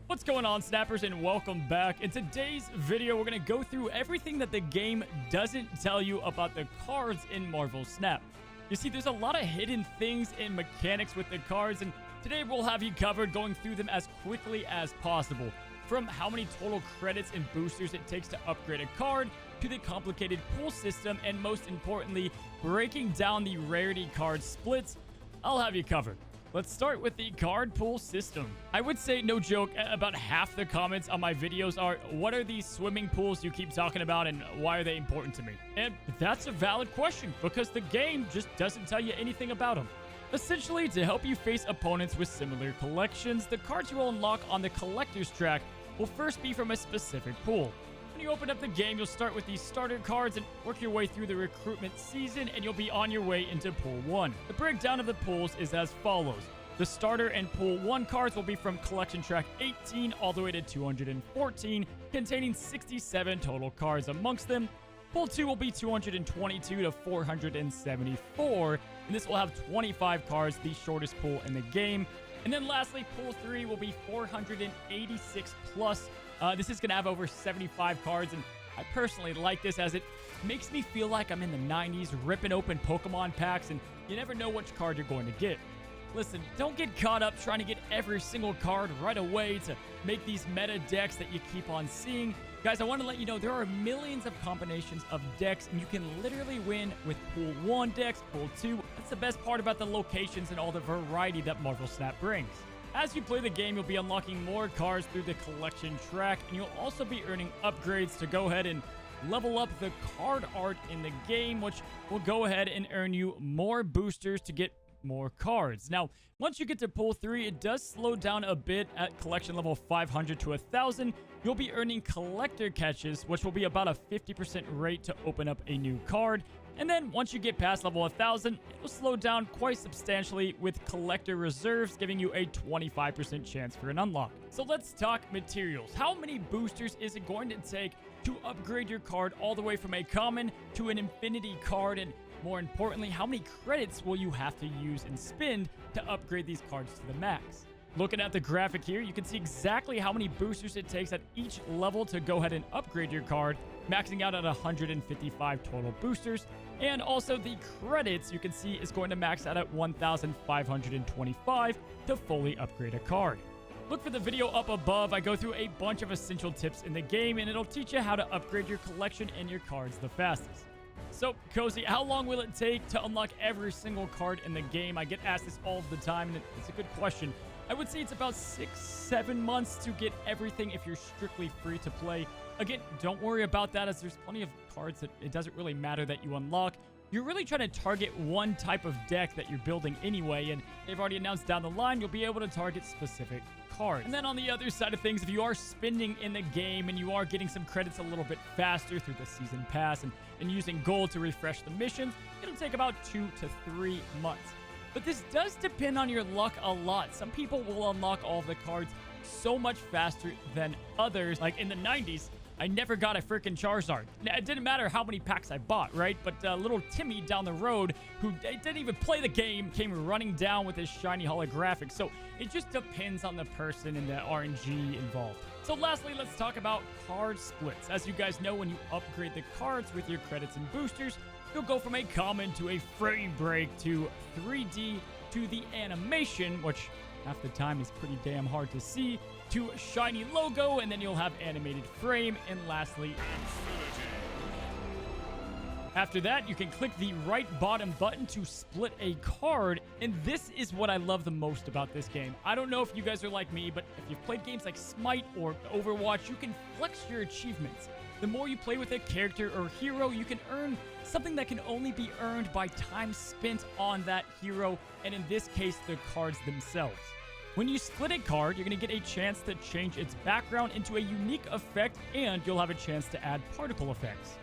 What's going on, snappers, and welcome back. In today's video, we're going to go through everything that the game doesn't tell you about the cards in Marvel Snap. You see, there's a lot of hidden things and mechanics with the cards, and today we'll have you covered going through them as quickly as possible. From how many total credits and boosters it takes to upgrade a card, to the complicated pool system, and most importantly, breaking down the rarity card splits, I'll have you covered. Let's start with the card pool system. I would say, no joke, about half the comments on my videos are, what are these swimming pools you keep talking about and why are they important to me? And that's a valid question because the game just doesn't tell you anything about them. Essentially, to help you face opponents with similar collections, the cards you will unlock on the collector's track will first be from a specific pool. When you open up the game, you'll start with these starter cards and work your way through the recruitment season, and you'll be on your way into Pool 1. The breakdown of the pools is as follows. The starter and Pool 1 cards will be from Collection Track 18 all the way to 214, containing 67 total cards amongst them. Pool 2 will be 222 to 474, and this will have 25 cards, the shortest pool in the game. And then lastly, Pool 3 will be 486 plus. This is going to have over 75 cards, and I personally like this as it makes me feel like I'm in the 90s ripping open Pokemon packs, and you never know which card you're going to get. Listen, don't get caught up trying to get every single card right away to make these meta decks that you keep on seeing. Guys, I want to let you know there are millions of combinations of decks, and you can literally win with Pool 1 decks, Pool 2. That's the best part about the locations and all the variety that Marvel Snap brings. As you play the game, you'll be unlocking more cards through the collection track, and you'll also be earning upgrades to go ahead and level up the card art in the game, which will go ahead and earn you more boosters to get more cards. Now, once you get to Pool 3, it does slow down a bit at collection level 500 to 1,000. You'll be earning collector catches, which will be about a 50% rate to open up a new card. And then once you get past level 1,000, it will slow down quite substantially with collector reserves, giving you a 25% chance for an unlock. So let's talk materials. How many boosters is it going to take to upgrade your card all the way from a common to an infinity card? And more importantly, how many credits will you have to use and spend to upgrade these cards to the max? Looking at the graphic here, you can see exactly how many boosters it takes at each level to go ahead and upgrade your card, maxing out at 155 total boosters. And also the credits you can see is going to max out at 1,525 to fully upgrade a card. Look for the video up above. I go through a bunch of essential tips in the game, and it'll teach you how to upgrade your collection and your cards the fastest. So, Cozy, how long will it take to unlock every single card in the game? I get asked this all the time, and it's a good question. I would say it's about 6-7 months to get everything if you're strictly free to play. Again, don't worry about that, as there's plenty of cards that it doesn't really matter that you unlock. You're really trying to target one type of deck that you're building anyway, and they've already announced down the line you'll be able to target specific cards. And then on the other side of things, if you are spending in the game and you are getting some credits a little bit faster through the season pass and using gold to refresh the missions, it'll take about 2 to 3 months. But this does depend on your luck a lot. Some people will unlock all of the cards so much faster than others. Like in the 90s, I never got a freaking Charizard. Now, it didn't matter how many packs I bought, right? But little Timmy down the road, who didn't even play the game, came running down with his shiny holographic. So it just depends on the person and the RNG involved. So lastly, let's talk about card splits. As you guys know, when you upgrade the cards with your credits and boosters, you'll go from a common to a frame break to 3D to the animation, which half the time is pretty damn hard to see, to a shiny logo, and then you'll have animated frame, and lastly, Infinity. After that, you can click the right bottom button to split a card, and this is what I love the most about this game. I don't know if you guys are like me, but if you've played games like Smite or Overwatch, you can flex your achievements. The more you play with a character or hero, you can earn something that can only be earned by time spent on that hero, and in this case, the cards themselves. When you split a card, you're going to get a chance to change its background into a unique effect, and you'll have a chance to add particle effects.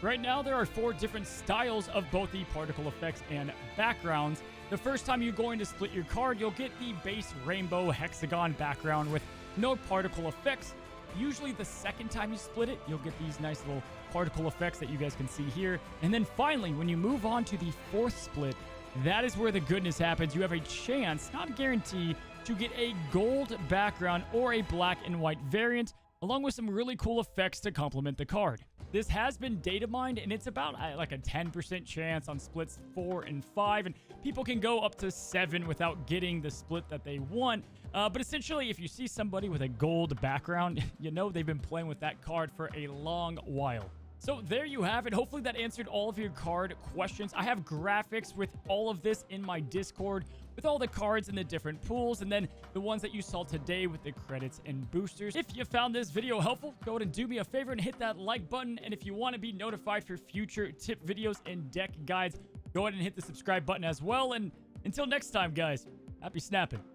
Right now, there are 4 different styles of both the particle effects and backgrounds. The first time you're going to split your card, you'll get the base rainbow hexagon background with no particle effects. Usually the second time you split it, you'll get these nice little particle effects that you guys can see here. And then finally, when you move on to the 4th split, that is where the goodness happens. You have a chance, not a guarantee, to get a gold background or a black and white variant, along with some really cool effects to complement the card. This has been data mined, and it's about like a 10% chance on splits 4 and 5, and people can go up to 7 without getting the split that they want. But essentially, if you see somebody with a gold background, you know they've been playing with that card for a long while. So there you have it. Hopefully that answered all of your card questions. I have graphics with all of this in my Discord with all the cards in the different pools, and then the ones that you saw today with the credits and boosters. If you found this video helpful, go ahead and do me a favor and hit that like button. And if you want to be notified for future tip videos and deck guides, go ahead and hit the subscribe button as well. And until next time, guys, happy snapping.